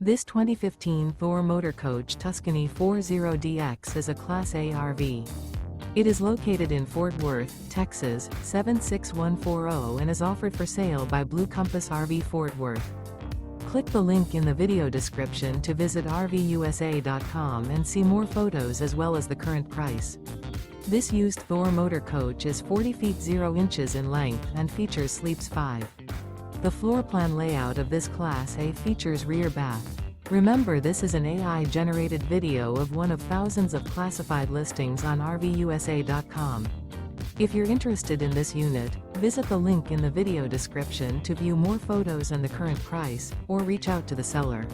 This 2015 Thor Motor Coach Tuscany 40DX is a Class A RV. It is located in Fort Worth, Texas, 76140 and is offered for sale by Blue Compass RV Fort Worth. Click the link in the video description to visit RVUSA.com and see more photos as well as the current price. This used Thor Motor Coach is 40 feet 0 inches in length and features sleeps 5. The floor plan layout of this Class A features rear bath. Remember, this is an AI-generated video of one of thousands of classified listings on RVUSA.com. If you're interested in this unit, visit the link in the video description to view more photos and the current price, or reach out to the seller.